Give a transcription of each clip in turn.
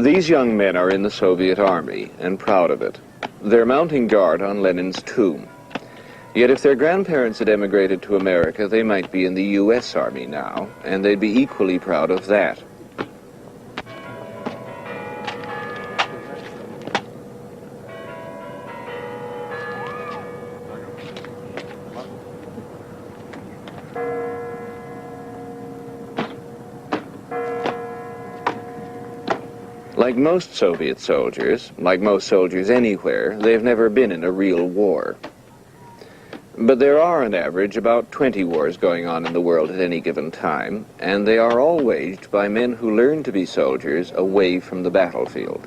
These young men are in the Soviet Army, and proud of it. They're mounting guard on Lenin's tomb. Yet if their grandparents had emigrated to America, they might be in the U.S. Army now, and they'd be equally proud of that. Like most Soviet soldiers, like most soldiers anywhere, they've never been in a real war. But there are, on average, about 20 wars going on in the world at any given time, and they are all waged by men who learn to be soldiers away from the battlefield.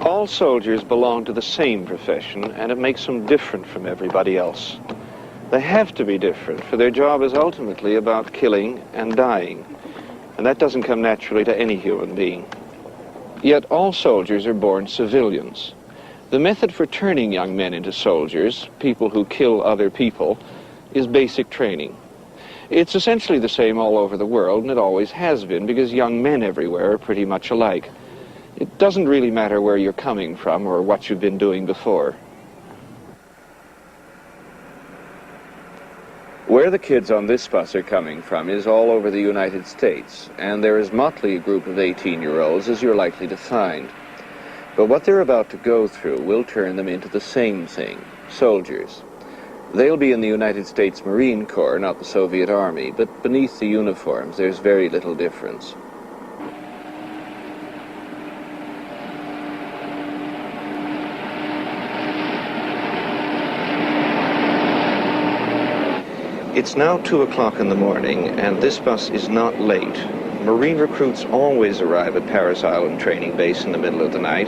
All soldiers belong to the same profession, and it makes them different from everybody else. They have to be different, for their job is ultimately about killing and dying. And that doesn't come naturally to any human being. Yet all soldiers are born civilians. The method for turning young men into soldiers, people who kill other people, is basic training. It's essentially the same all over the world, and it always has been, because young men everywhere are pretty much alike. It doesn't really matter where you're coming from or what you've been doing before. Where the kids on this bus are coming from is all over the United States, and they're as motley a group of 18-year-olds as you're likely to find. But what they're about to go through will turn them into the same thing, soldiers. They'll be in the United States Marine Corps, not the Soviet Army, but beneath the uniforms there's very little difference. It's now 2 o'clock in the morning, and this bus is not late. Marine recruits always arrive at Paris Island Training Base in the middle of the night,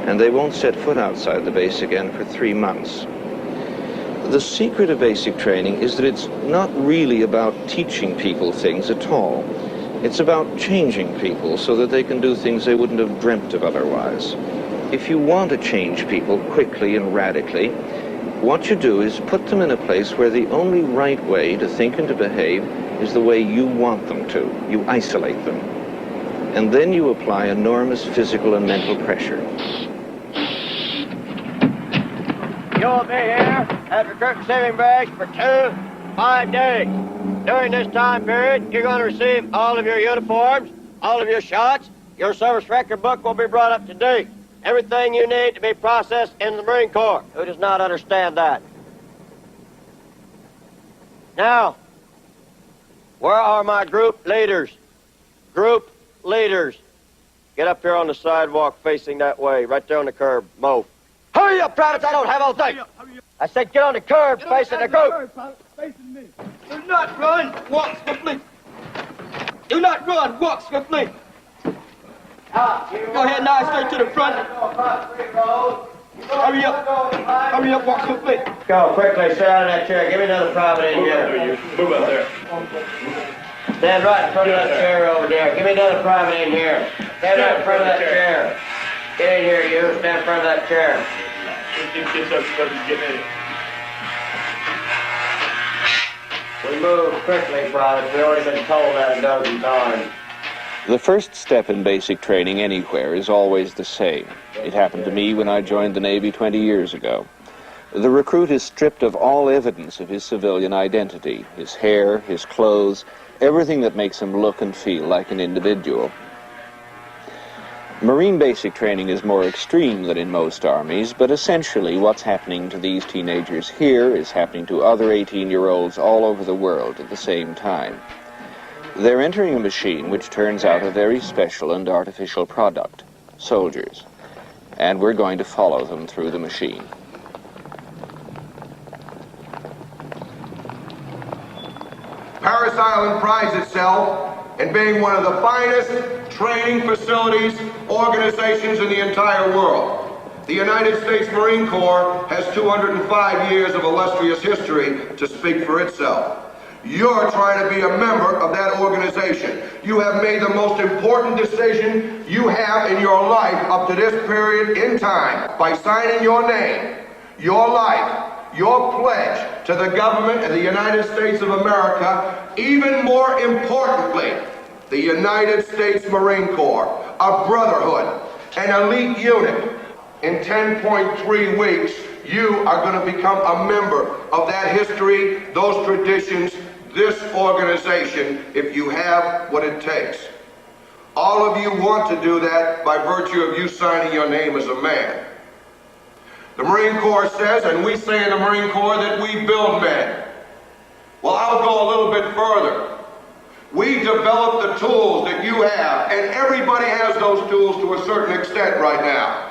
and they won't set foot outside the base again for 3 months. The secret of basic training is that it's not really about teaching people things at all. It's about changing people so that they can do things they wouldn't have dreamt of otherwise. If you want to change people quickly and radically, what you do is put them in a place where the only right way to think and to behave is the way you want them to. You isolate them. And then you apply enormous physical and mental pressure. You'll be here at recruit saving base for 5 days. During this time period, you're going to receive all of your uniforms, all of your shots. Your service record book will be brought up to date. Everything you need to be processed in the Marine Corps. Who does not understand that? Now, where are my group leaders? Group leaders. Get up here on the sidewalk facing that way, right there on the curb. Mo. Hurry up, privates, I don't have all day. I said get on the curb facing the group. Facing me. Do not run, walk swiftly. Do not run, walk swiftly. Go ahead now, straight to the front. Hurry up, walk swiftly. Go, quickly, sit down in that chair. Give me another private in here. Move up there. Stand right in front of that chair over there. Give me another private in here. Stand right in front of that chair. Get in here, you. Stand in front of that chair. We move quickly, privates. We've already been told that a dozen times. The first step in basic training anywhere is always the same. It happened to me when I joined the Navy 20 years ago. The recruit is stripped of all evidence of his civilian identity, his hair, his clothes, everything that makes him look and feel like an individual. Marine basic training is more extreme than in most armies, but essentially what's happening to these teenagers here is happening to other 18-year-olds all over the world at the same time. They're entering a machine which turns out a very special and artificial product, soldiers. And we're going to follow them through the machine. Paris Island prides itself in being one of the finest training facilities, organizations in the entire world. The United States Marine Corps has 205 years of illustrious history to speak for itself. You're trying to be a member of that organization. You have made the most important decision you have in your life up to this period in time by signing your name, your life, your pledge to the government of the United States of America. Even more importantly, the United States Marine Corps, a brotherhood, an elite unit. In 10.3 weeks, you are going to become a member of that history, those traditions, this organization, if you have what it takes. All of you want to do that by virtue of you signing your name as a man. The Marine Corps says, and we say in the Marine Corps, that we build men. Well, I'll go a little bit further. We develop the tools that you have, and everybody has those tools to a certain extent right now.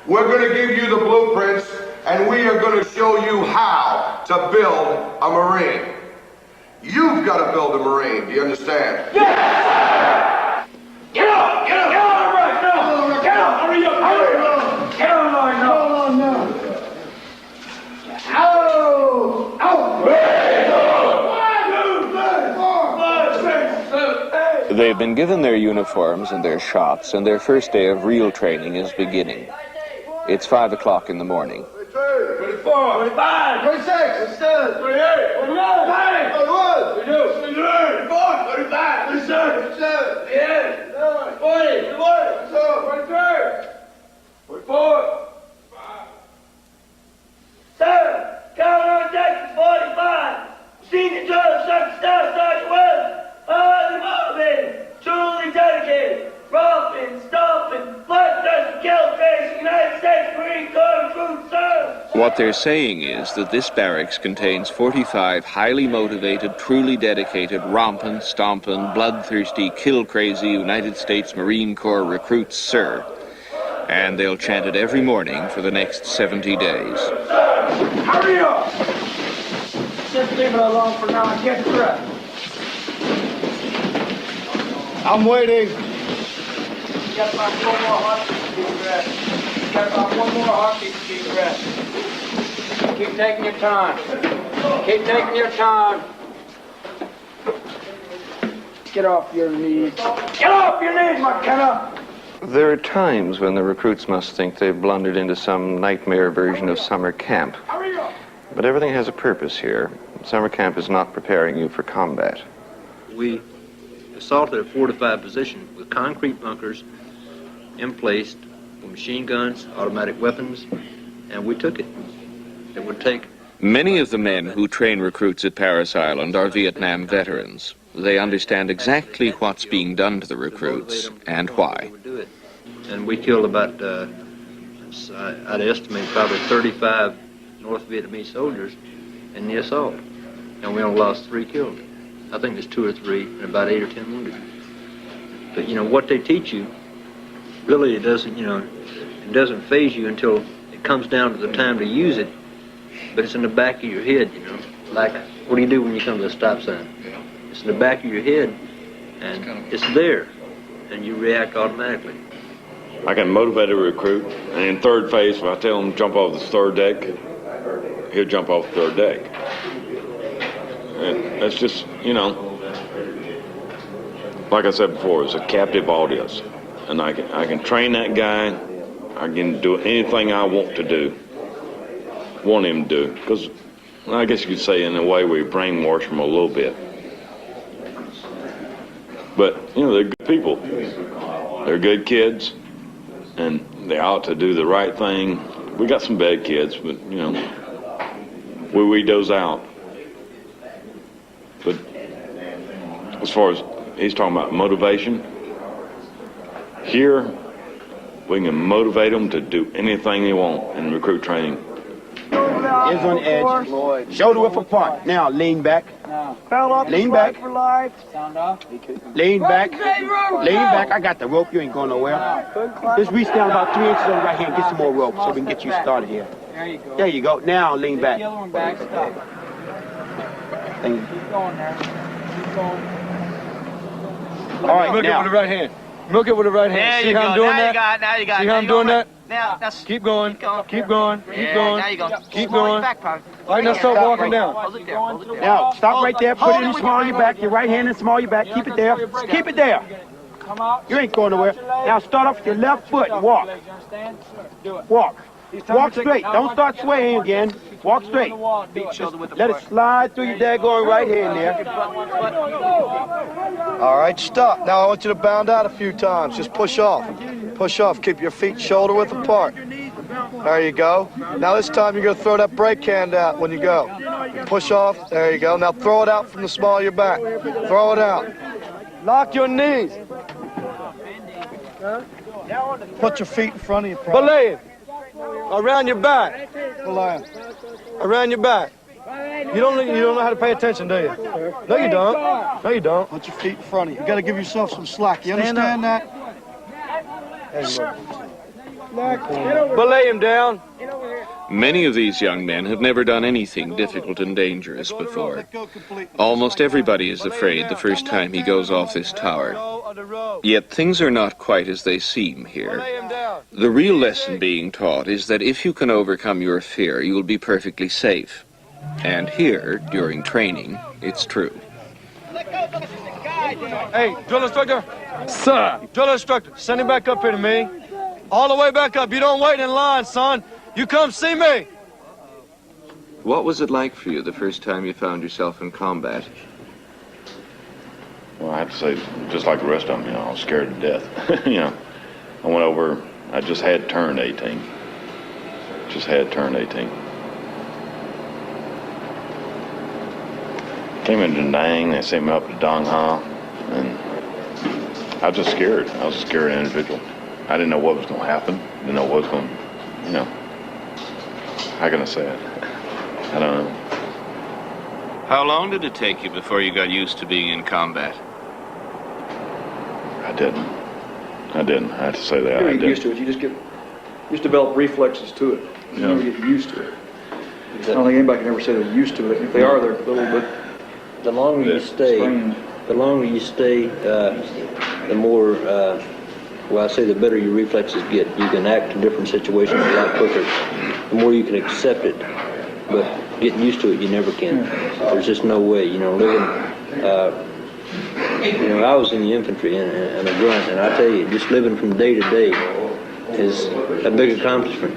We're going to give you the blueprints, and we are going to show you how to build a Marine. You've got to build a Marine, do you understand? Yes! Get up! Get up! Get up right now! Get up! Hurry up! Hurry up! Get on right now! No! Ow! Ow! They've been given their uniforms and their shots, and their first day of real training is beginning. It's 5 o'clock in the morning. 24, 25, 26, 27, 28, 29, 31, 32, 33, 34, 35, 37, 37, 38, 40, 41, 44, 7, Count on Texas 45, Senior Drill, Sergeant Staff, Sergeant West, highly motivated, truly dedicated, rough stomping, bloodthirsty, kill-crazy United States Marine Corps recruit, sir. What they're saying is that this barracks contains 45 highly motivated, truly dedicated, romping, stomping, bloodthirsty, kill-crazy United States Marine Corps recruits, sir. And they'll chant it every morning for the next 70 days. Hurry up! Just leave it alone for now and get dressed. I'm waiting. You got about one more heartbeat to be dressed. You got about one more heartbeat to be dressed. Keep taking your time. Keep taking your time. Get off your knees. Get off your knees, McKenna! There are times when the recruits must think they've blundered into some nightmare version of summer camp. But everything has a purpose here. Summer camp is not preparing you for combat. We assaulted a fortified position with concrete bunkers emplaced with machine guns, automatic weapons, and we took it. It would take... Many of the men who train recruits at Parris Island are Vietnam veterans. They understand exactly what's being done to the recruits and why. And we killed about, I'd estimate probably 35 North Vietnamese soldiers in the assault. And we only lost 3 killed. I think there's 2 or 3 and about 8 or 10 wounded. But, you know, what they teach you, really it doesn't, you know, it doesn't phase you until it comes down to the time to use it. But it's in the back of your head, you know. Like, what do you do when you come to a stop sign? It's in the back of your head, and it's there, and you react automatically. I can motivate a recruit, and in third phase, if I tell him to jump off the third deck, he'll jump off the third deck. And that's just, you know, like I said before, it's a captive audience. And I can train that guy, I can do anything I want him to do. Because I guess you could say in a way we brainwash him a little bit. But, you know, they're good people. They're good kids, and they ought to do the right thing. We got some bad kids, but, you know, we weed those out. But as far as he's talking about motivation, here we can motivate them to do anything they want in recruit training. Hands on the edge. Shoulder width apart. Now lean back. Lean back. Lean back. Lean back. I got the rope. You ain't going nowhere. Just reach down about 3 inches on the right hand. Get some more rope so we can get you started here. There you go. There you go. Now lean back. The other one back. Stop. Keep going there. Keep going. All right, Milk now. it with the right hand. Milk it with the right hand. See how I'm doing that? Now you got it. See how I'm doing that? Now, that's... Keep going. Keep going. Keep going. Now you go. Keep going. Back, All right, now start walking down. Hold it there. Hold it there. Now, stop right there. Put it in small your back. Your right hand in small your back. Keep it there. Keep it there. Come out. You ain't going nowhere. Now start off with your left foot and walk. You understand? Do it. Walk. Walk straight. Don't start swaying again. Walk straight. Just let it slide through your daggone right hand there. All right, stop. Now I want you to bound out a few times. Just push off. Push off. Keep your feet shoulder width apart. There you go. Now this time you're going to throw that brake hand out when you go. Push off. There you go. Now throw it out from the small of your back. Throw it out. Lock your knees. Put your feet in front of you. Belay it. Around your back. Belay it. Around your back. You don't know how to pay attention, do you? No, you don't. No, you don't. Put your feet in front of you. You got to give yourself some slack. You understand that? Belay him down. Many of these young men have never done anything difficult and dangerous before. Almost everybody is afraid the first time he goes off this tower. Yet things are not quite as they seem here. The real lesson being taught is that if you can overcome your fear, you will be perfectly safe. And here, during training, it's true. Hey, drill instructor. Sir. Drill instructor, send him back up here to me. All the way back up. You don't wait in line, son. You come see me. What was it like for you the first time you found yourself in combat? Well, I have to say, just like the rest of them, I was scared to death. I went over, I just had turned 18. Just had turned 18. Came into Nang, they sent me up to Dong Ha, and I was just scared. I was a scared individual. I didn't know what was going to happen. Didn't know what was going to, how can I say it? I don't know. How long did it take you before you got used to being in combat? I didn't. I have to say that. You get used to it. You just develop reflexes to it. You never get used to it. I don't think anybody can ever say they're used to it. If they are, they're a little bit. The longer you stay, the more, I say the better your reflexes get. You can act in different situations a lot quicker. The more you can accept it, but getting used to it, you never can. There's just no way, living, I was in the infantry and a grunt, and I tell you, just living from day to day is a big accomplishment.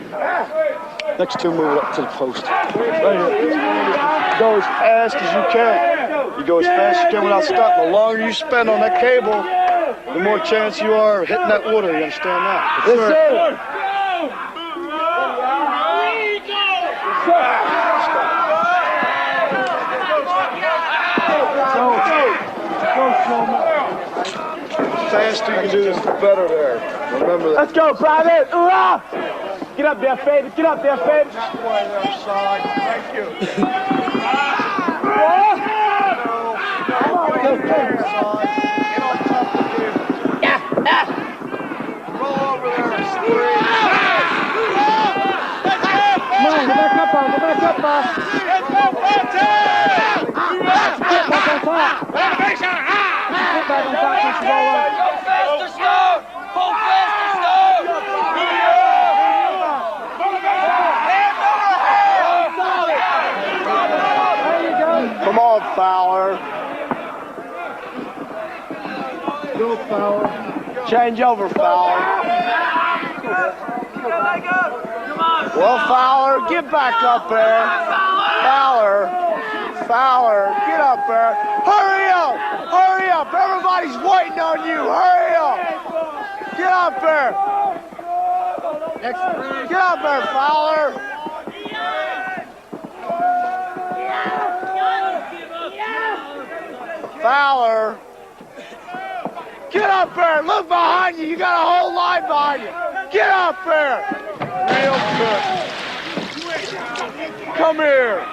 Next two, move it up to the post. Right here. Go as fast as you can. You go as fast as you can without stopping. The longer you spend on that cable, the more chance you are of hitting that water. You understand that? Yes, sir. The faster you can do this, the better there. Remember that. Let's go, Private! Hoorah! Get up there, Fabe. Get up there, Fabe. That way there, side. Thank you. Get on top of you. Roll over there and scream. Come on, go back up, boss. Go back up, boss. Let's go, Fontaine! Get back on top. Get back on top. Go faster, slow! Pull faster, slow! Come on, Fowler. Go, Fowler. Change over, Fowler. Well, Fowler, get back up there. Fowler, get up there. Hurry up! Hurry up! Everybody's waiting on you. Hurry up! Get up there. Get up there, Fowler. Fowler. Get up there. Look behind you. You got a whole line behind you. Get up there. Real good. Come here.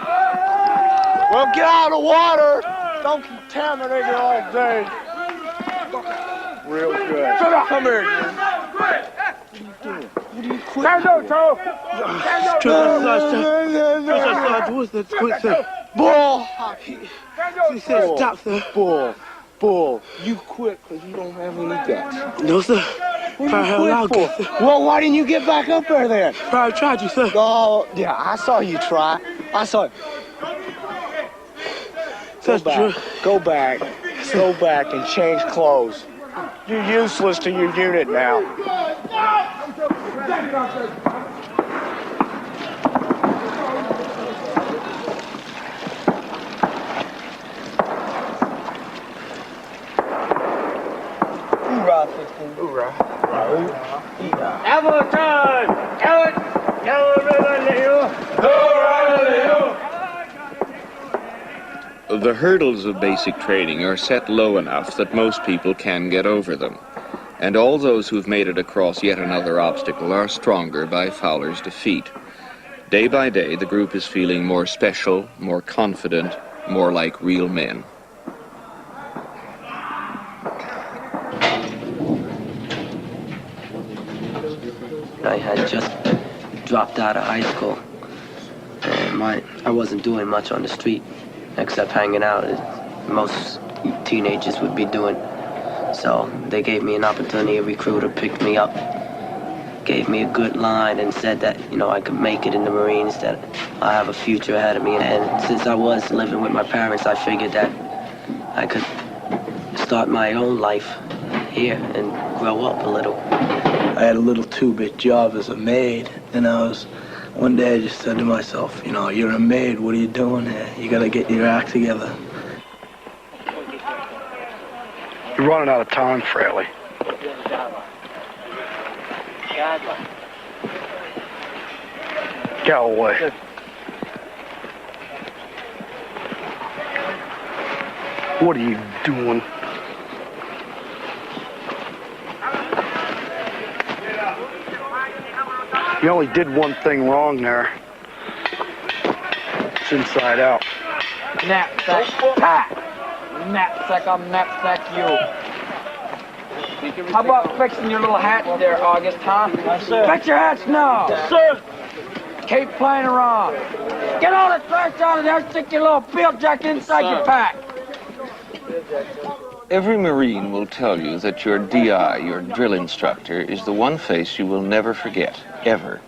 Well, get out of the water. Don't contaminate it all day. Real good. Come here. Stand up, Toe. Bull. He said stop, sir. Bull. You quit because you don't have any guts. No, sir. Well, why didn't you get back up there then? Probably tried you, sir. Oh, yeah, I saw you try. I saw it. Go back and change clothes. You're useless to your unit now. Hoorah, 15. Hoorah. Apple time! Tell it! Tell everybody you! The hurdles of basic training are set low enough that most people can get over them. And all those who've made it across yet another obstacle are stronger by Fowler's defeat. Day by day, the group is feeling more special, more confident, more like real men. I had just dropped out of high school, and I wasn't doing much on the street except hanging out as most teenagers would be doing. So they gave me an opportunity. A recruiter picked me up, gave me a good line, and said that, you know, I could make it in the Marines, that I have a future ahead of me. And since I was living with my parents, I figured that I could start my own life here and grow up a little. I had a little two-bit job as a maid, and one day I just said to myself, you know, you're a maid, what are you doing here? You gotta get your act together. You're running out of time, Fraley. Galloway. What are you doing? You only did one thing wrong there. It's inside out. Knapsack. Pat! Knapsack, I'll knapsack you. How about fixing your little hats there, August, huh? Yes, sir. Fix your hats now. Yes, sir. Keep playing around. Get all the trash out of there, stick your little field jacket inside your pack. Every Marine will tell you that your DI, your drill instructor, is the one face you will never forget, ever.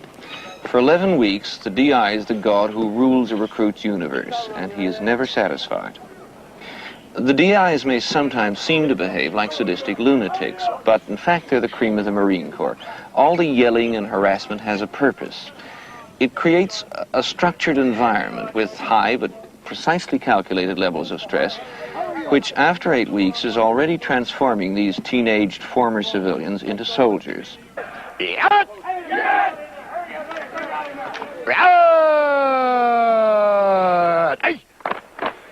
For 11 weeks, the DI is the god who rules a recruit's universe, and he is never satisfied. The DIs may sometimes seem to behave like sadistic lunatics, but in fact they're the cream of the Marine Corps. All the yelling and harassment has a purpose. It creates a structured environment with high but precisely calculated levels of stress, which after 8 weeks is already transforming these teenaged former civilians into soldiers. Right! Hey!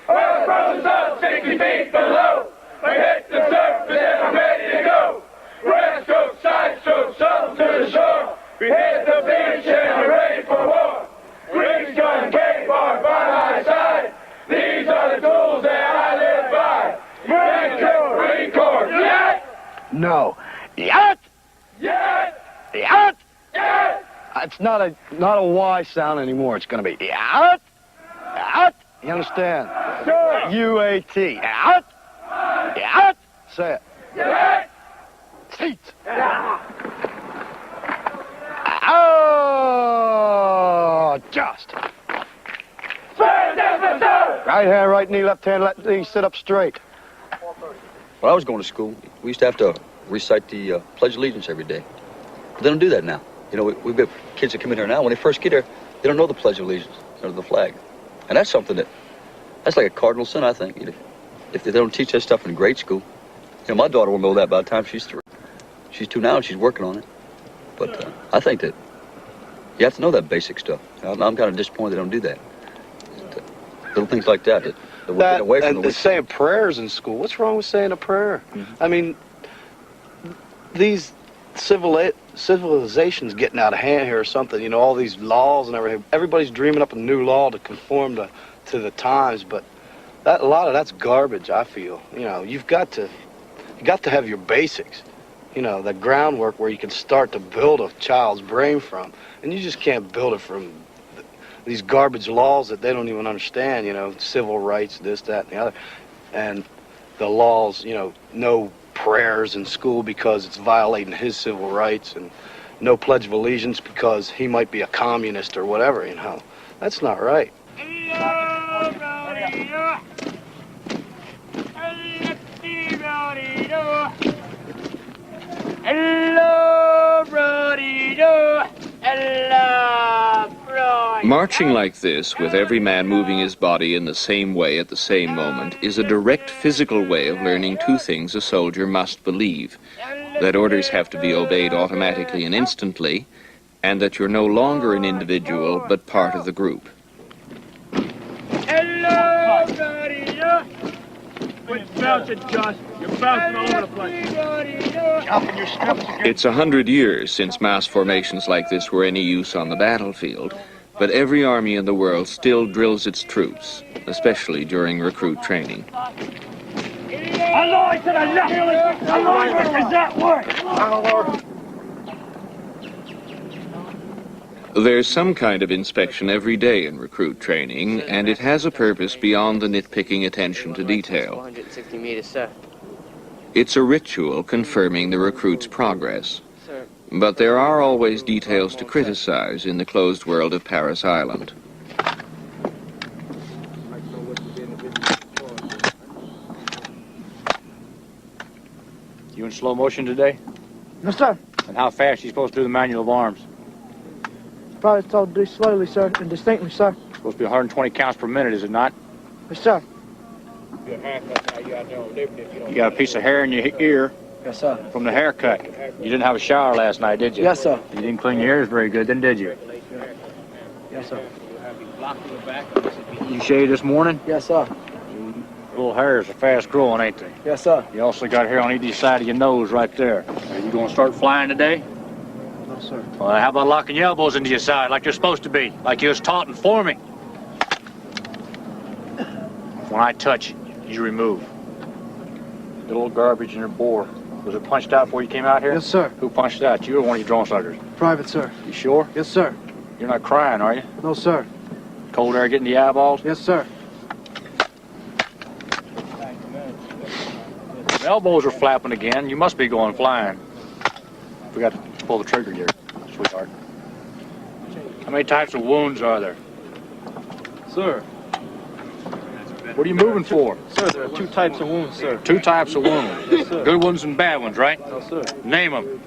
Well, brothers up 60 feet below. We hit the surface and I'm ready to go. Breast stroke, side stroke, something to the shore. We hit the beach and we're ready for war. Grease gun, K-bar by my side. These are the tools that I live by. Marine Corps, yet! No. Yet! Yet! Yet! Yet! It's not a Y sound anymore. It's going to be yet! Yet! You understand? Sure. U-A-T. Yet! Yet! Say it. Yet! Seats. Oh, just. Right hand, right knee, left hand, left knee, sit up straight. When I was going to school, we used to have to recite the Pledge of Allegiance every day. But they don't do that now. You know, we've got kids that come in here now. When they first get here, they don't know the Pledge of Allegiance or the flag. And that's something that's like a cardinal sin, I think. If they don't teach that stuff in grade school. You know, my daughter will know that by the time she's 3. She's 2 now and she's working on it. But I think that you have to know that basic stuff. I'm kind of disappointed they don't do that. Little things like that we're getting away from and saying prayers in school. What's wrong with saying a prayer? Mm-hmm. I mean, these civilization's getting out of hand here or something. You know, all these laws and everything. Everybody's dreaming up a new law to conform to the times, but a lot of that's garbage, I feel. You know, you got to have your basics. You know, the groundwork where you can start to build a child's brain from, and you just can't build it from these garbage laws that they don't even understand, you know, civil rights, this, that, and the other. And the laws, you know, no prayers in school because it's violating his civil rights, and no Pledge of Allegiance because he might be a communist or whatever, you know. That's not right. Marching like this, with every man moving his body in the same way at the same moment, is a direct physical way of learning two things a soldier must believe: that orders have to be obeyed automatically and instantly, and that you're no longer an individual, but part of the group. Hello, buddy. Quit bouncing, Josh. You're bouncing all over the place. Jumping your strips again. It's 100 years since mass formations like this were any use on the battlefield, but every army in the world still drills its troops, especially during recruit training. Allah to the left. Allah, does that work? There's some kind of inspection every day in recruit training, and it has a purpose beyond the nitpicking attention to detail. 460 meters, sir. It's a ritual confirming the recruit's progress. But there are always details to criticize in the closed world of Paris Island. You in slow motion today? No, sir. And how fast are you supposed to do the manual of arms? Probably told to do slowly, sir, and distinctly, sir. It's supposed to be 120 counts per minute, is it not? Yes, sir. You got a piece of hair in your ear. Yes, sir. From the haircut. You didn't have a shower last night, did you? Yes, sir. You didn't clean your ears very good, then did you? Yes, sir. You shaved this morning? Yes, sir. Little hairs are fast growing, ain't they? Yes, sir. You also got hair on either side of your nose right there. Are you going to start flying today? No, sir. Well, how about locking your elbows into your side like you're supposed to be, like you was taught in forming? When I touch, you remove. The little garbage in your bore. Was it punched out before you came out here? Yes, sir. Who punched out? You or one of your drone sluggers? Private, sir. You sure? Yes, sir. You're not crying, are you? No, sir. Cold air getting the eyeballs? Yes, sir. The elbows are flapping again. You must be going flying. Forgot to pull the trigger here, sweetheart. How many types of wounds are there? Sir. What are you moving for? Sir, there are two types of wounds, sir. Two types of wounds. Yes, sir. Good ones and bad ones, right? No, sir. Name them.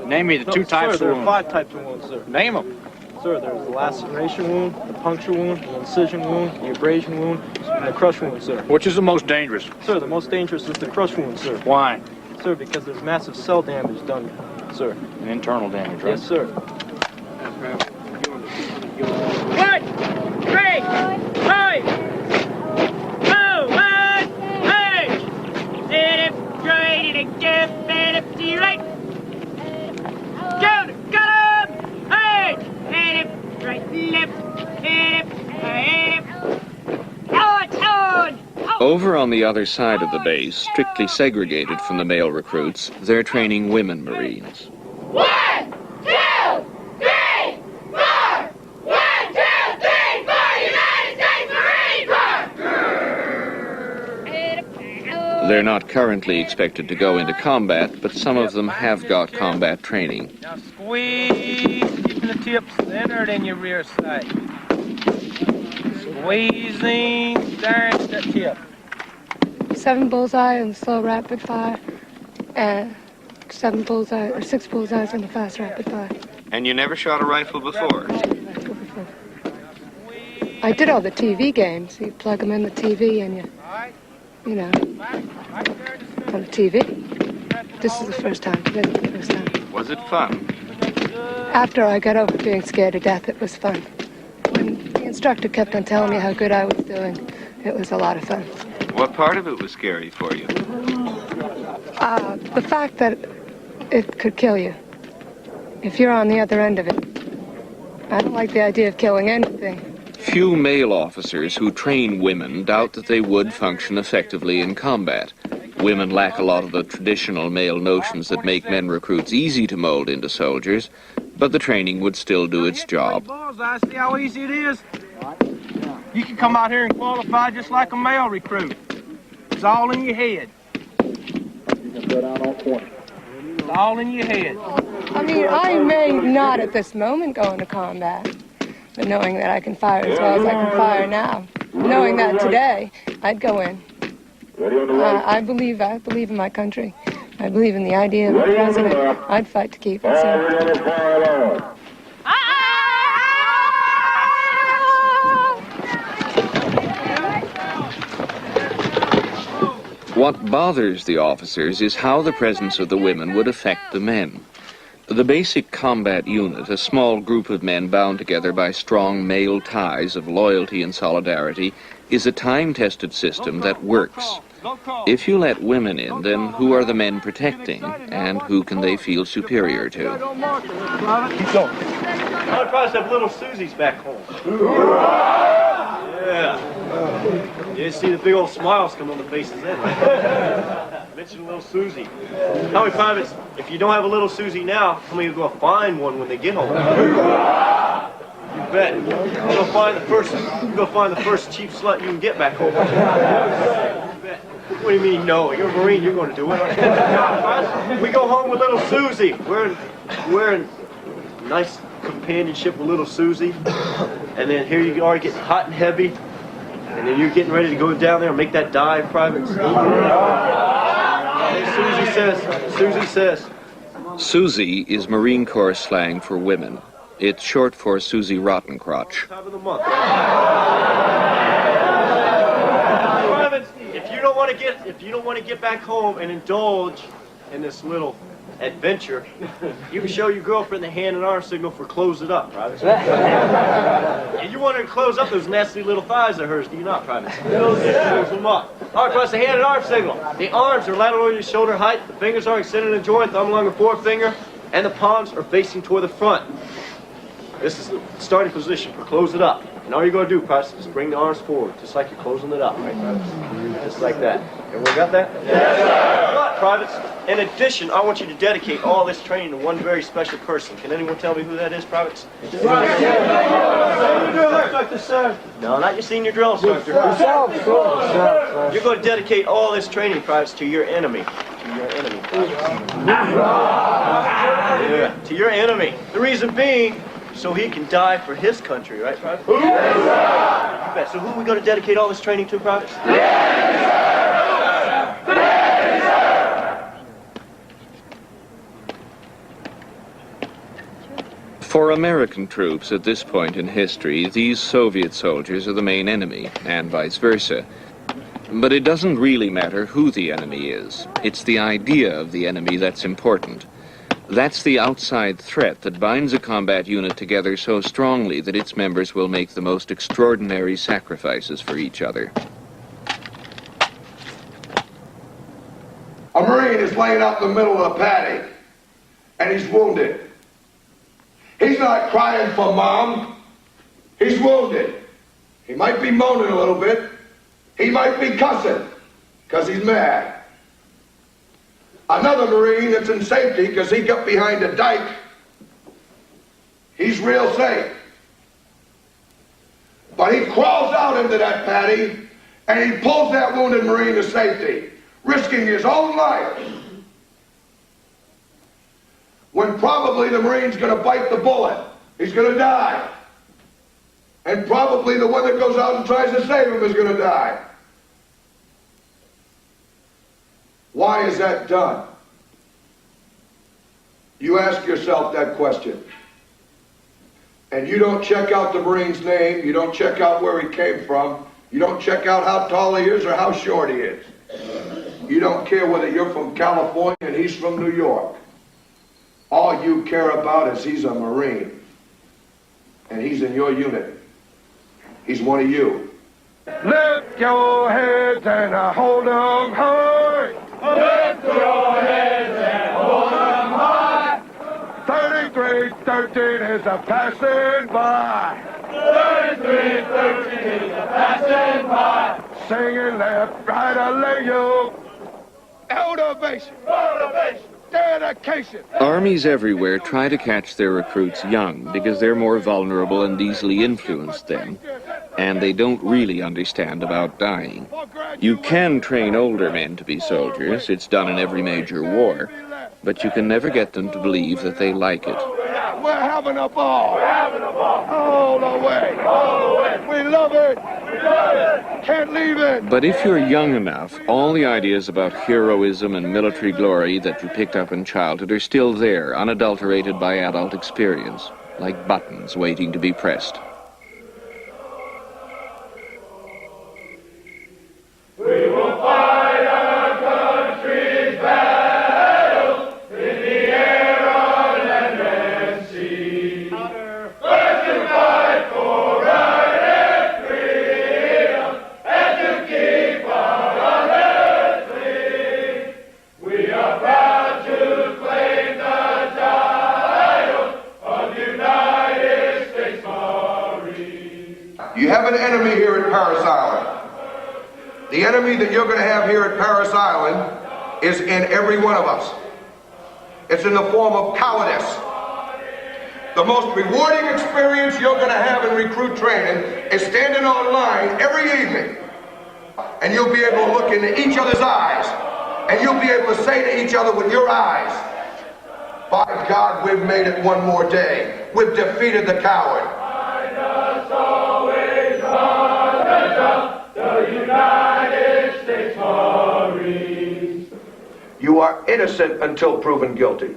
Name me the two types of Sir, there wounds. are 5 types of wounds, sir. Name them. Sir, there's the laceration wound, the puncture wound, the incision wound, the abrasion wound, and the crush wound, sir. Which is the most dangerous? Sir, the most dangerous is the crush wound, sir. Why? Sir, because there's massive cell damage done, sir. An internal damage, right? Yes, sir. 1, 3, 5. Oh, 1, 8. Sit up, straight, and again, stand up to your right. Go, cut up. 8. Stand up, right, left, stand up, right. On. Over on the other side of the base, strictly segregated from the male recruits, they're training women Marines. 1, 2, 3, 4. 1, 2, 3, 4. United States Marine Corps. They're not currently expected to go into combat, but some of them have got combat training. Now squeeze, keeping the tips centered in your rear sight. Squeezing down the tip. 7 bullseye on the slow rapid fire, and 6 bullseyes on the fast rapid fire. And you never shot a rifle before? I did all the TV games. You plug them in the TV and you know, on the TV. This is the first time. Today's the first time. Was it fun? After I got over being scared to death, it was fun. When the instructor kept on telling me how good I was doing, it was a lot of fun. What part of it was scary for you? The fact that it could kill you if you're on the other end of it. I don't like the idea of killing anything. Few male officers who train women doubt that they would function effectively in combat. Women lack a lot of the traditional male notions that make men recruits easy to mold into soldiers, but the training would still do its job. I see how easy it is. You can come out here and qualify just like a male recruit. It's all in your head. It's all in your head. I mean, I may not at this moment go into combat, but knowing that I can fire as well as I can fire now, knowing that today, I'd go in. I believe in my country. I believe in the idea of the president. I'd fight to keep it. So. What bothers the officers is how the presence of the women would affect the men. The basic combat unit, a small group of men bound together by strong male ties of loyalty and solidarity, is a time-tested system that works. If you let women in, then who are the men protecting, and who can they feel superior to? Keep going. I would probably have little Susie's back home. Yeah. You see the big old smiles come on the faces then. Mention little Susie. How many privates, if you don't have a little Susie now, how many will go find one when they get home? You bet. You'll go find the first cheap slut you can get back home. You bet. What do you mean, no? You're a Marine, you're going to do it. We go home with little Susie. We're in nice companionship with little Susie. And then here you are getting hot and heavy. And then you're getting ready to go down there and make that dive, privates. Susie says. Susie is Marine Corps slang for women. It's short for Susie Rottencrotch. Time of the month. Privates, if you don't want to get back home and indulge in this little adventure, you can show your girlfriend the hand and arm signal for close it up, privates. And you want her to close up those nasty little thighs of hers, do you not, privates? Close them up. All right, privates, the hand and arm signal. The arms are lateral to shoulder height, the fingers are extended in the joint, thumb along the forefinger, and the palms are facing toward the front. This is the starting position for close it up. And all you're going to do, privates, is bring the arms forward, just like you're closing it up, right, privates? Just like that. Everyone got that? Yes, sir. But, privates, in addition, I want you to dedicate all this training to one very special person. Can anyone tell me who that is, privates? No, not your senior drill instructor. You're going to dedicate all this training, privates, to your enemy. To your enemy. Yeah, to your enemy. The reason being, so he can die for his country, right, Private? Yes, sir. So who are we going to dedicate all this training to, Private? Yes, sir. Yes, sir. For American troops at this point in history, these Soviet soldiers are the main enemy, and vice versa. But it doesn't really matter who the enemy is. It's the idea of the enemy that's important. That's the outside threat that binds a combat unit together so strongly that its members will make the most extraordinary sacrifices for each other. A Marine is laying out in the middle of a paddock, and he's wounded. He's not crying for mom. He's wounded. He might be moaning a little bit. He might be cussing, because he's mad. Another Marine that's in safety because he got behind a dike, he's real safe. But he crawls out into that paddy and he pulls that wounded Marine to safety, risking his own life. When probably the Marine's going to bite the bullet. He's going to die. And probably the one that goes out and tries to save him is going to die. Why is that done? You ask yourself that question. And you don't check out the Marine's name, you don't check out where he came from, you don't check out how tall he is or how short he is. You don't care whether you're from California and he's from New York. All you care about is he's a Marine. And he's in your unit. He's one of you. Lift your heads and hold 'em high. Lift your heads and hold 'em high. 3313 is a passing by. 3313 is a passing by. Singing left, right, I lay you. Motivation. Motivation. Dedication. Armies everywhere try to catch their recruits young because they're more vulnerable and easily influenced then, and they don't really understand about dying. You can train older men to be soldiers, it's done in every major war, but you can never get them to believe that they like it. We're having a ball. We're having a ball. All the way. All the way. We love it. We love it. Can't leave it. But if you're young enough, all the ideas about heroism and military glory that you picked up in childhood are still there, unadulterated by adult experience, like buttons waiting to be pressed. We will fight enemy that you're going to have here at Parris Island is in every one of us. It's in the form of cowardice. The most rewarding experience you're going to have in recruit training is standing on line every evening, and you'll be able to look into each other's eyes, and you'll be able to say to each other with your eyes, by God, we've made it one more day. We've defeated the coward. The United States Marines. You are innocent until proven guilty.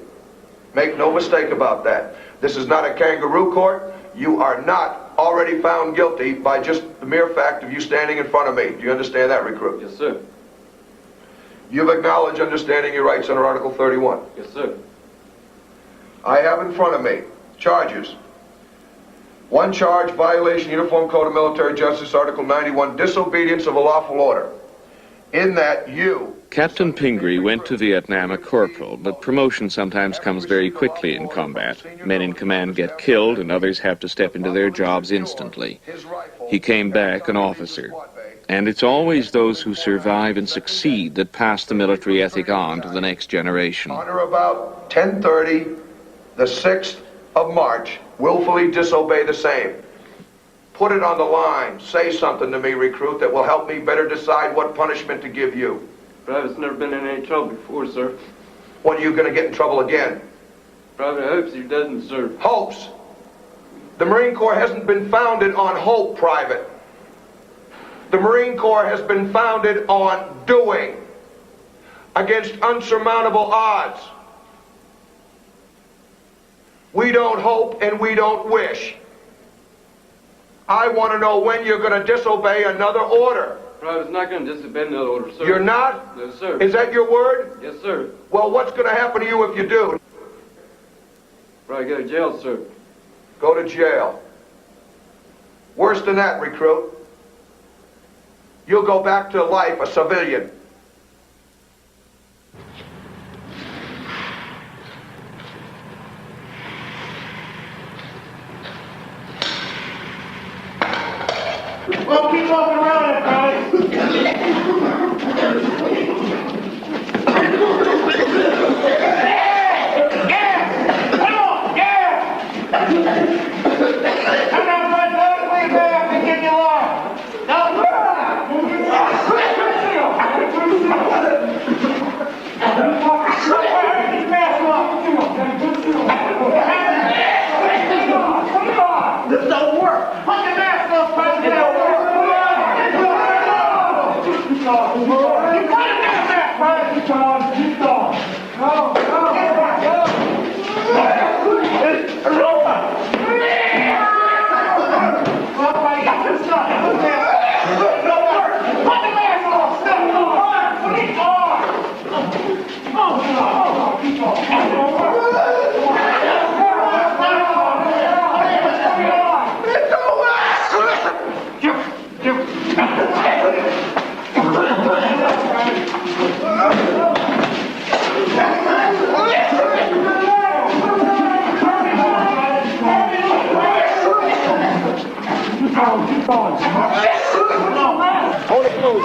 Make no mistake about that. This is not a kangaroo court. You are not already found guilty by just the mere fact of you standing in front of me. Do you understand that, recruit? Yes, sir. You've acknowledged understanding your rights under Article 31. Yes, sir. I have in front of me charges. One charge, violation, Uniform Code of Military Justice, Article 91, disobedience of a lawful order. In that you... Captain Pingree went to Vietnam a corporal, but promotion sometimes comes very quickly in combat. Men in command get killed and others have to step into their jobs instantly. He came back an officer. And it's always those who survive and succeed that pass the military ethic on to the next generation. On or about 10:30, the 6th of March, willfully disobey the same. Put it on the line. Say something to me, recruit, that will help me better decide what punishment to give you. Private's never been in any trouble before, sir. When are you going to get in trouble again? Private hopes he doesn't, sir. Hopes? The Marine Corps hasn't been founded on hope, Private. The Marine Corps has been founded on doing against unsurmountable odds. We don't hope and we don't wish. I want to know when you're going to disobey another order. Private's not going to disobey another order, sir. You're not? No, sir. Is that your word? Yes, sir. Well, what's going to happen to you if you do? Probably go to jail, sir. Go to jail. Worse than that, recruit. You'll go back to life a civilian. Well, keep walking around it, guys. Yeah! Come on! Yeah! Come on, boys. Let me leave there and get you along. Now, this don't work. Put the mask on, President. It don't work. You got to do that, President. Keep on. Go, go, go. It's a robot. Well, I got this stuff. It don't work. Put the mask on. Step on. Keep on. Oh, keep on. It don't work. Hold it close,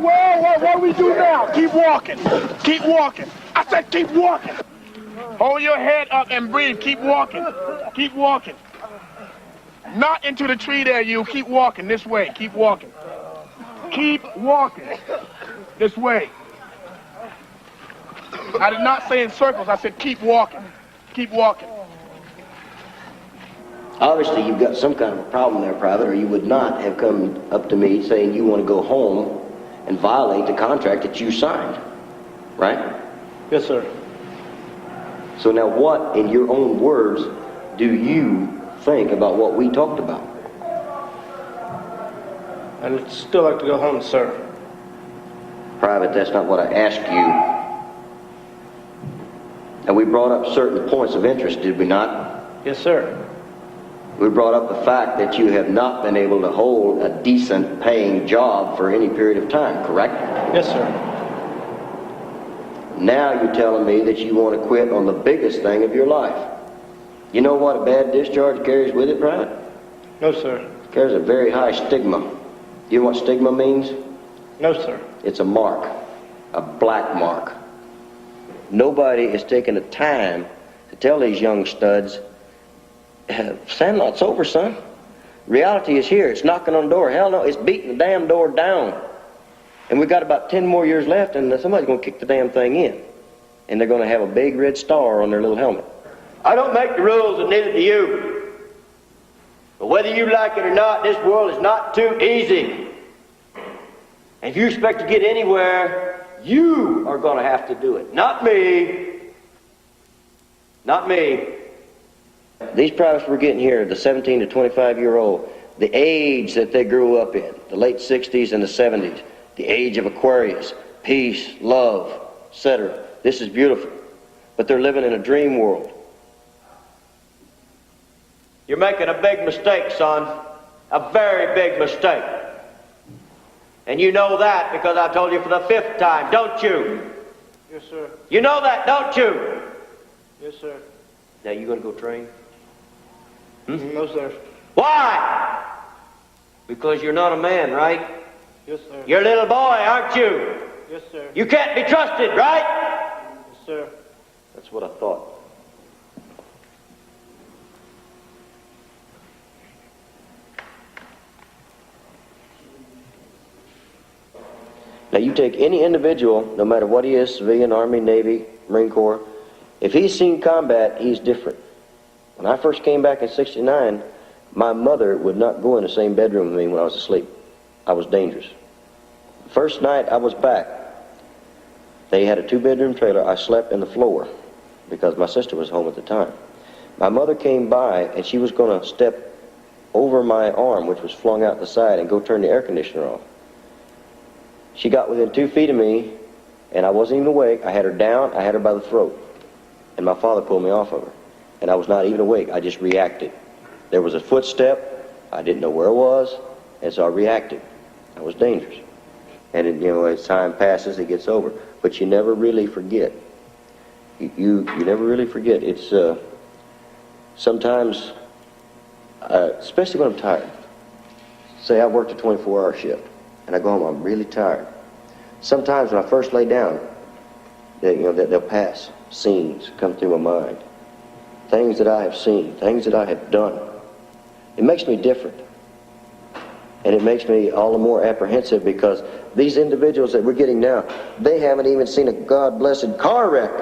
Well, what do we do now? Keep walking. Keep walking. I said keep walking. Hold your head up and breathe. Keep walking. Keep walking. Not into the tree there, you. Keep walking this way. Keep walking. Keep walking this way. I did not say in circles. I said keep walking. Keep walking. Obviously, you've got some kind of a problem there, Private, or you would not have come up to me saying you want to go home and violate the contract that you signed, right? Yes, sir. So now what, in your own words, do you think about what we talked about? I'd still like to go home, sir. Private, that's not what I asked you. And we brought up certain points of interest, did we not? Yes, sir. We brought up the fact that you have not been able to hold a decent paying job for any period of time, correct? Yes, sir. Now you're telling me that you want to quit on the biggest thing of your life. You know what a bad discharge carries with it, Private? No, sir. There's a very high stigma. You know what stigma means? No, sir. It's a mark, a black mark. Nobody is taking the time to tell these young studs, Sandlot's over, son. Reality is here. It's knocking on the door. Hell no, it's beating the damn door down. And we've got about 10 more years left, and somebody's going to kick the damn thing in. And they're going to have a big red star on their little helmet. I don't make the rules, and neither do you. But whether you like it or not, this world is not too easy. And if you expect to get anywhere, you are going to have to do it. Not me. Not me. These privates we're getting here, the 17 to 25-year-old, the age that they grew up in, the late 60s and the 70s, the age of Aquarius, peace, love, etc. This is beautiful. But they're living in a dream world. You're making a big mistake, son. A very big mistake. And you know that because I've told you for the 5th time, don't you? Yes, sir. You know that, don't you? Yes, sir. Now you gonna go train? No, sir. Why? Because you're not a man, right? Yes, sir. You're a little boy, aren't you? Yes, sir. You can't be trusted, right? Yes, sir. That's what I thought. Now you take any individual, no matter what he is, civilian, Army, Navy, Marine Corps, if he's seen combat, he's different. When I first came back in '69, my mother would not go in the same bedroom with me when I was asleep. I was dangerous. First night I was back, they had a 2-bedroom trailer. I slept in the floor because my sister was home at the time. My mother came by and she was going to step over my arm, which was flung out the side, and go turn the air conditioner off. She got within 2 feet of me, and I wasn't even awake. I had her down, I had her by the throat, and my father pulled me off of her. And I was not even awake, I just reacted. There was a footstep, I didn't know where it was, and so I reacted. I was dangerous. And it, as time passes, it gets over. But you never really forget. You never really forget. It's sometimes, especially when I'm tired. Say I worked a 24-hour shift, and I go home, I'm really tired. Sometimes when I first lay down, they'll pass. Scenes come through my mind. Things that I have seen, things that I have done. It makes me different. And it makes me all the more apprehensive because these individuals that we're getting now, they haven't even seen a God-blessed car wreck,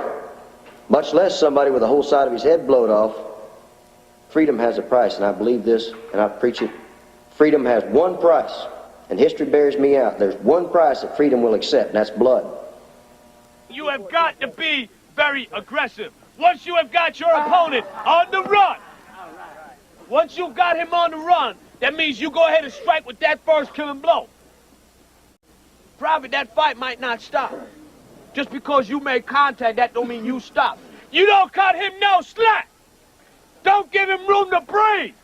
much less somebody with the whole side of his head blowed off. Freedom has a price, and I believe this, and I preach it. Freedom has one price, and history bears me out. There's one price that freedom will accept, and that's blood. You have got to be very aggressive. Once you have got your opponent on the run, once you've got him on the run, that means you go ahead and strike with that first killing blow. Private, that fight might not stop. Just because you made contact, that don't mean you stop. You don't cut him no slack. Don't give him room to breathe.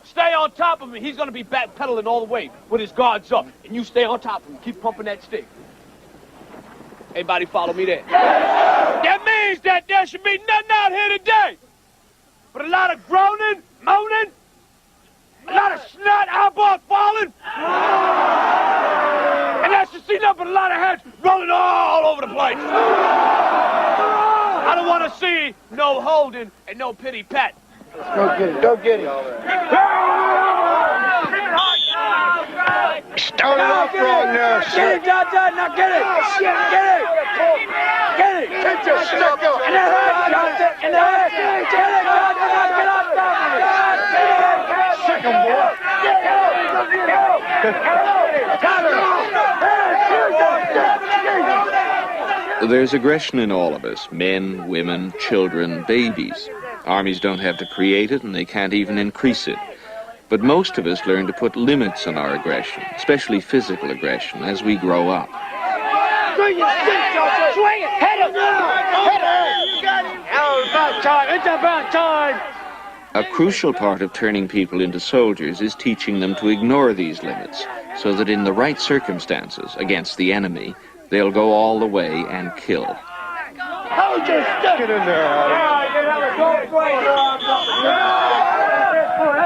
Stay on top of him. He's going to be backpedaling all the way with his guards up. And you stay on top of him. Keep pumping that stick. Everybody follow me there. That means that there should be nothing out here today but a lot of groaning, moaning, a lot of snot, eyeball falling. And that should see nothing but a lot of heads rolling all over the place. I don't want to see no holding and no pity pat. Go get it. Go get it. Start it off wrong now, Get it, Johnson. Now get it. Get it. Get it. Get your stick up. In the head, Johnson. In the head. Get it, Johnson. Now get on top of it. Sick 'em, boy. There's aggression in all of us, men, women, children, babies. Armies don't have to create it, and they can't even increase it. But most of us learn to put limits on our aggression, especially physical aggression, as we grow up. Swing your stick, Johnson. Swing it. Hit him. Hit him. You got him. Oh, it's about time. It's about time. A crucial part of turning people into soldiers is teaching them to ignore these limits, so that in the right circumstances, against the enemy, they'll go all the way and kill. Hold your stick. Get in there, Adam.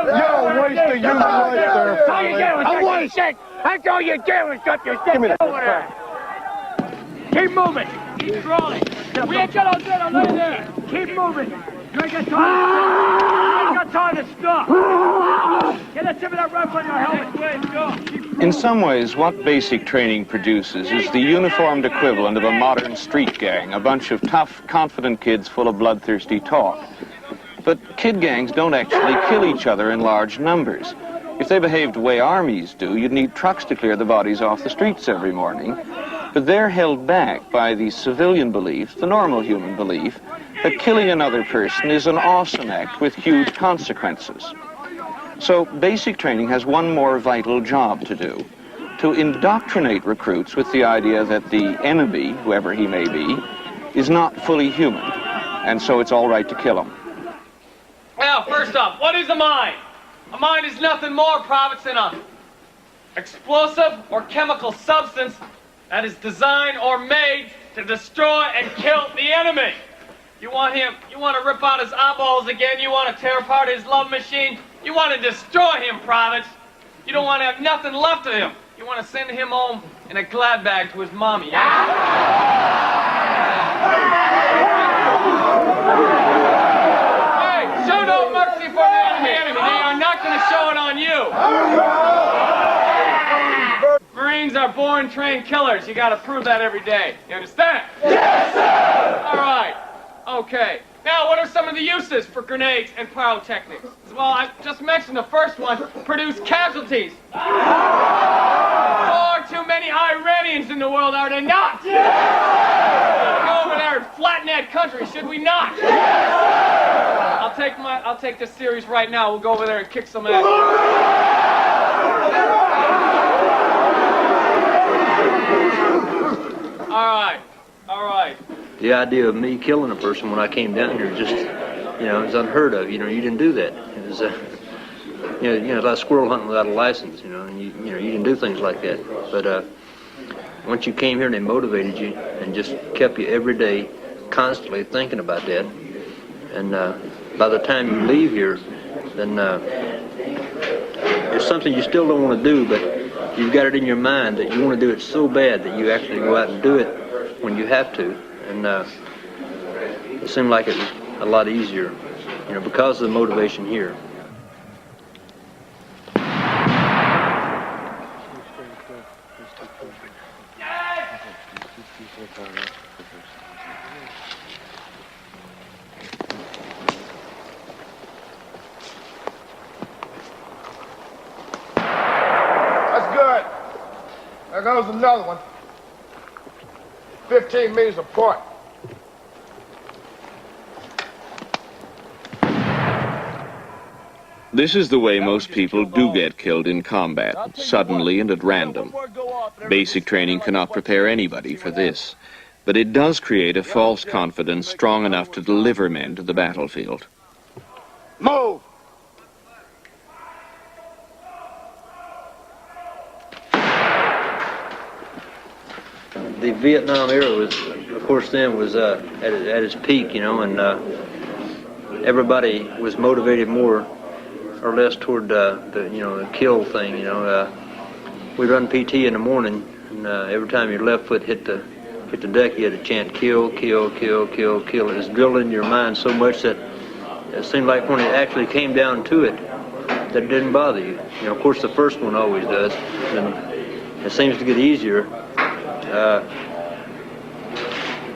Yo, waste of human life there, All you did was I'm got your stick. That's all you did was got your stick over there. Keep moving. Keep crawling. We ain't got all day. Lay there. Keep moving. You ain't got time. You ain't got time to stop. Get that tip of that rifle on your helmet. Quick, go. In some ways, what basic training produces is the uniformed equivalent of a modern street gang, a bunch of tough, confident kids full of bloodthirsty talk. But kid gangs don't actually kill each other in large numbers. If they behaved the way armies do, you'd need trucks to clear the bodies off the streets every morning. But they're held back by the civilian belief, the normal human belief, that killing another person is an awesome act with huge consequences. So basic training has one more vital job to do: to indoctrinate recruits with the idea that the enemy, whoever he may be, is not fully human, and so it's all right to kill him. Well, first off, what is a mine? A mine is nothing more, Privates, than a explosive or chemical substance that is designed or made to destroy and kill the enemy. You want to rip out his eyeballs again, you want to tear apart his love machine, you want to destroy him, Privates. You don't want to have nothing left of him. You want to send him home in a glad bag to his mommy. Show no mercy for the enemy. They are not going to show it on you. Marines are born trained killers. You got to prove that every day. You understand? Yes, sir! All right. Okay. Now, what are some of the uses for grenades and pyrotechnics? Well, I just mentioned the first one: produce casualties. Far too many Iranians in the world, are there not? Yes! Go over there and flatten that country, should we not? Yes! I'll take this series right now. We'll go over there and kick some ass. All right. The idea of me killing a person when I came down here just, it's unheard of. You didn't do that. It was, like squirrel hunting without a license. And you didn't do things like that. But once you came here and they motivated you and just kept you every day, constantly thinking about that, and by the time you leave here, then there's something you still don't want to do, but you've got it in your mind that you want to do it so bad that you actually go out and do it when you have to. And it seemed like it was a lot easier, because of the motivation here. That's good. There goes another one. 15 meters apart. This is the way most people do get killed in combat, suddenly and at random. Basic training cannot prepare anybody for this, but it does create a false confidence strong enough to deliver men to the battlefield. Move! The Vietnam era was, of course, then was at its peak, and everybody was motivated more or less toward the kill thing. We run PT in the morning, and every time your left foot hit the deck, you had to chant kill, kill, kill, kill, kill. It was drilled in your mind so much that it seemed like when it actually came down to it, that it didn't bother you. Of course, the first one always does, and it seems to get easier.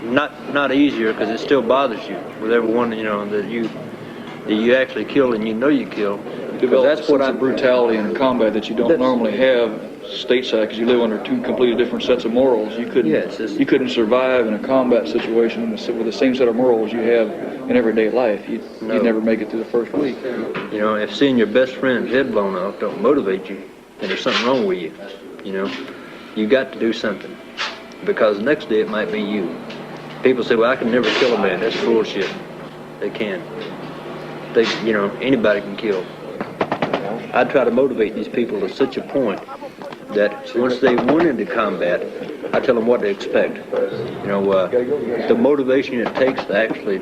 Not easier, because it still bothers you with everyone that you actually kill and you kill. You develop a sense of brutality in combat that you don't normally have stateside, because you live under two completely different sets of morals. You couldn't survive in a combat situation with the same set of morals you have in everyday life. You'd never make it through the first week. If seeing your best friend's head blown off don't motivate you, then there's something wrong with you. You got to do something, because the next day it might be you. People say, well, I can never kill a man. That's bullshit. They can. Anybody can kill. I try to motivate these people to such a point that once they went into combat, I tell them what to expect. The motivation it takes to actually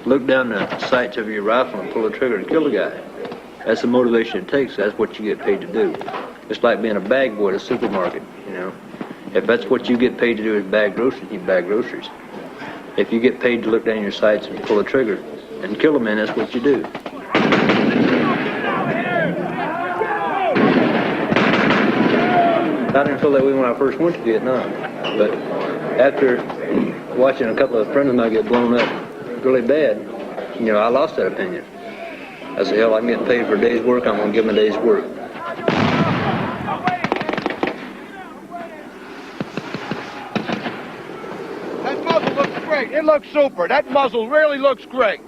look down the sights of your rifle and pull the trigger and kill a guy. That's the motivation it takes. That's what you get paid to do. It's like being a bag boy at a supermarket, you know. If that's what you get paid to do is bag groceries, you bag groceries. If you get paid to look down your sights and pull the trigger and kill a man, that's what you do. I didn't feel that way when I first went to Vietnam, but after watching a couple of friends of mine get blown up really bad, you know, I lost that opinion. I said, hell, I'm getting paid for a day's work, I'm going to give them a day's work. That muzzle looks great. It looks super. That muzzle really looks great.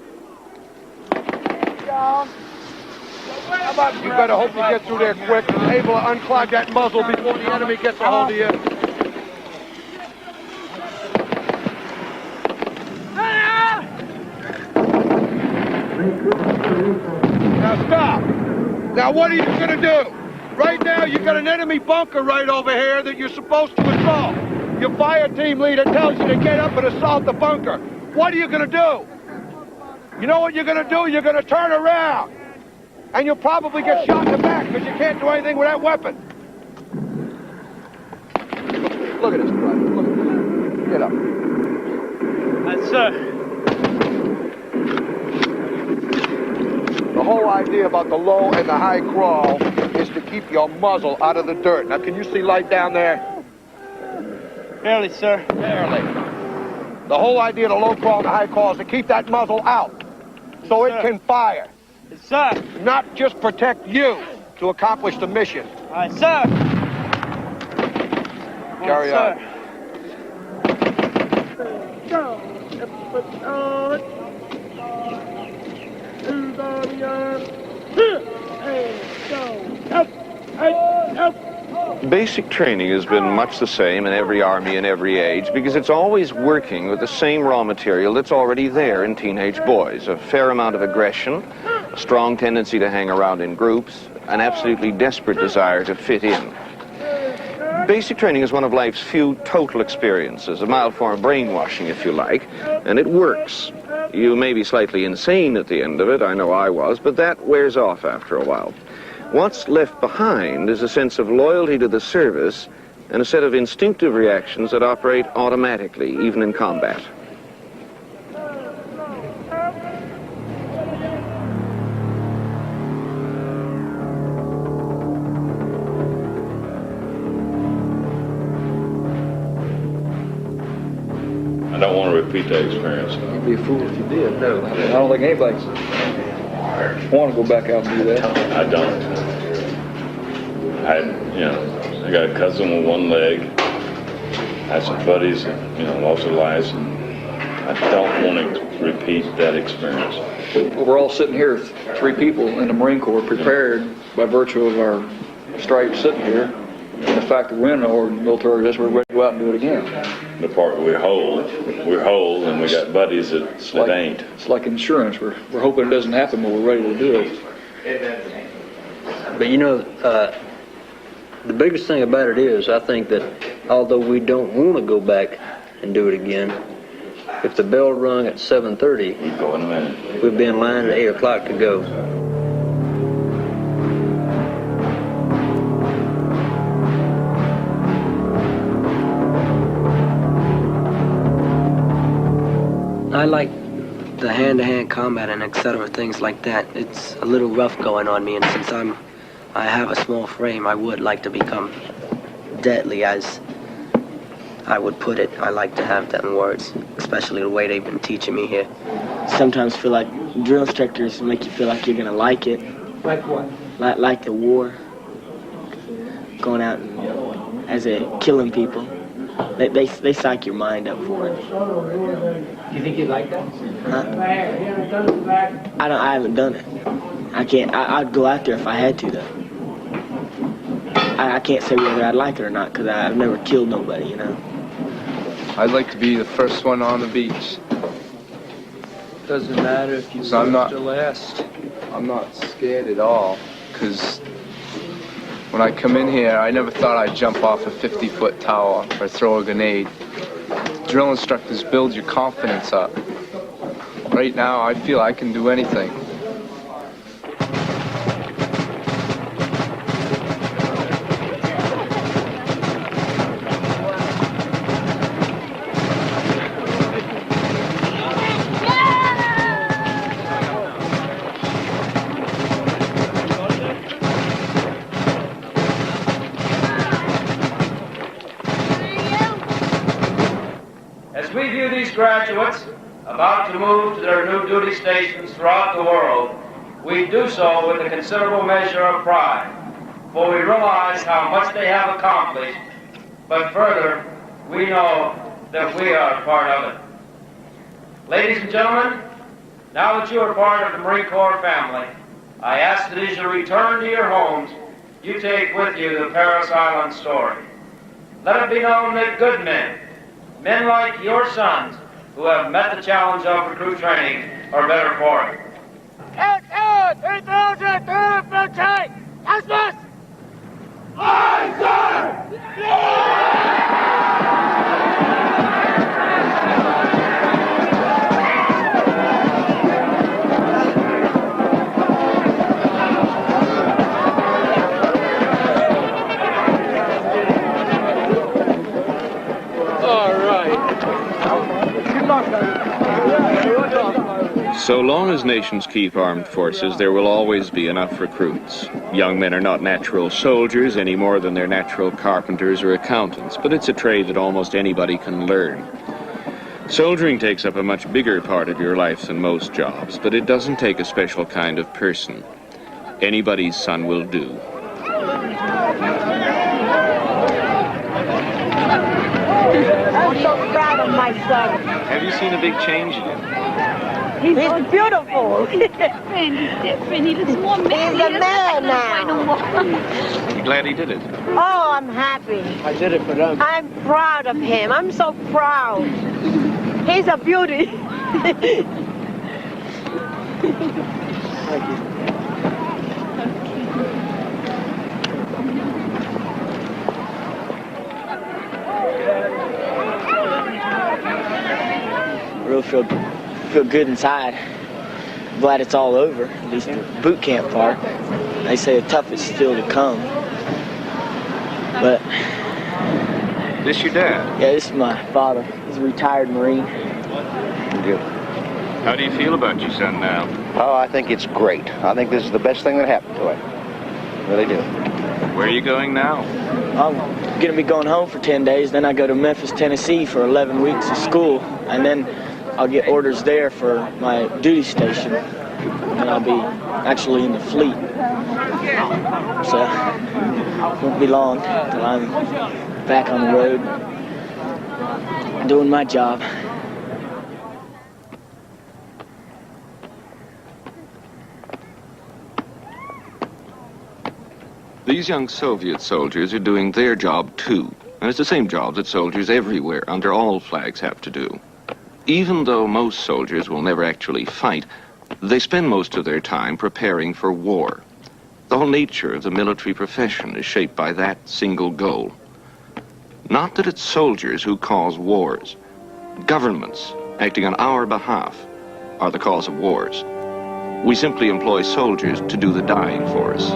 How about you better hope you get through there quick and able to unclog that muzzle before the enemy gets a hold of you. Now stop. Now what are you going to do? Right now you got an enemy bunker right over here that you're supposed to assault. Your fire team leader tells you to get up and assault the bunker. What are you going to do? You know what you're going to do? You're going to turn around. And you'll probably get shot in the back because you can't do anything with that weapon. Look at this, brother. Look at this. Get up. Yes, sir. The whole idea about the low and the high crawl is to keep your muzzle out of the dirt. Now, can you see light down there? Barely, sir. Barely. The whole idea of the low crawl and the high crawl is to keep that muzzle out so it can fire. Yes, sir. Not just protect you to accomplish the mission. All right, sir. Carry on. Basic training has been much the same in every army in every age because it's always working with the same raw material that's already there in teenage boys. A fair amount of aggression, a strong tendency to hang around in groups, an absolutely desperate desire to fit in. Basic training is one of life's few total experiences, a mild form of brainwashing, if you like, and it works. You may be slightly insane at the end of it, I know I was, but that wears off after a while. What's left behind is a sense of loyalty to the service and a set of instinctive reactions that operate automatically, even in combat. I don't want to repeat that experience. You'd be a fool if you did. No, I don't think anybody want to go back out and do that. I don't. I got a cousin with one leg. I had some buddies that, lost their lives, and I don't want to repeat that experience. Well, we're all sitting here, three people in the Marine Corps, prepared by virtue of our stripes sitting here, and the fact that we're in the military, we're ready to go out and do it again. The part we're whole, and we got buddies that ain't. It's like insurance. We're hoping it doesn't happen, but we're ready to do it. But the biggest thing about it is, I think that although we don't want to go back and do it again, if the bell rung at 7:30, we'd go in a minute. We'd be in line at 8 o'clock to go. I like the hand-to-hand combat and etc. things like that. It's a little rough going on me, and since I have a small frame, I would like to become deadly, as I would put it. I like to have them words, especially the way they've been teaching me here. Sometimes feel like drill instructors make you feel like you're gonna like it. Like what? Like the war. Going out and killing people. They psych your mind up for it. You think you'd like that? Huh? I haven't done it. I can't. I'd go out there if I had to, though. I can't say whether I'd like it or not, because I've never killed nobody, I'd like to be the first one on the beach. Doesn't matter if you So the last. I'm not scared at all, because when I come in here, I never thought I'd jump off a 50-foot tower or throw a grenade. Drill instructors build your confidence up. Right now, I feel I can do anything. As we view these graduates about to move to their new duty stations throughout the world, we do so with a considerable measure of pride, for we realize how much they have accomplished, but further, we know that we are part of it. Ladies and gentlemen, now that you are part of the Marine Corps family, I ask that as you return to your homes, you take with you the Paris Island story. Let it be known that good men, men like your sons, who have met the challenge of recruit training, are better for it. So long as nations keep armed forces, there will always be enough recruits. Young men are not natural soldiers any more than they're natural carpenters or accountants, but it's a trade that almost anybody can learn. Soldiering takes up a much bigger part of your life than most jobs, but it doesn't take a special kind of person. Anybody's son will do. I'm so proud of my son. Have you seen a big change in him? He's beautiful. He's different. He looks more man. He's a man now. I'm glad he did it. Oh, I'm happy. I did it for them. I'm proud of him. I'm so proud. He's a beauty. Thank you. Really feel good inside. Glad it's all over, at least the boot camp part. They say the toughest is still to come. But this your dad? Yeah, this is my father. He's a retired Marine. Good. How do you feel about your son now? Oh, I think it's great. I think this is the best thing that happened to him. Really do. Where are you going now? I'm gonna be going home for 10 days, then I go to Memphis, Tennessee for 11 weeks of school, and then I'll get orders there for my duty station, and I'll be actually in the fleet. So it won't be long till I'm back on the road doing my job. These young Soviet soldiers are doing their job too, and it's the same job that soldiers everywhere under all flags have to do. Even though most soldiers will never actually fight, they spend most of their time preparing for war. The whole nature of the military profession is shaped by that single goal. Not that it's soldiers who cause wars. Governments acting on our behalf are the cause of wars. We simply employ soldiers to do the dying for us.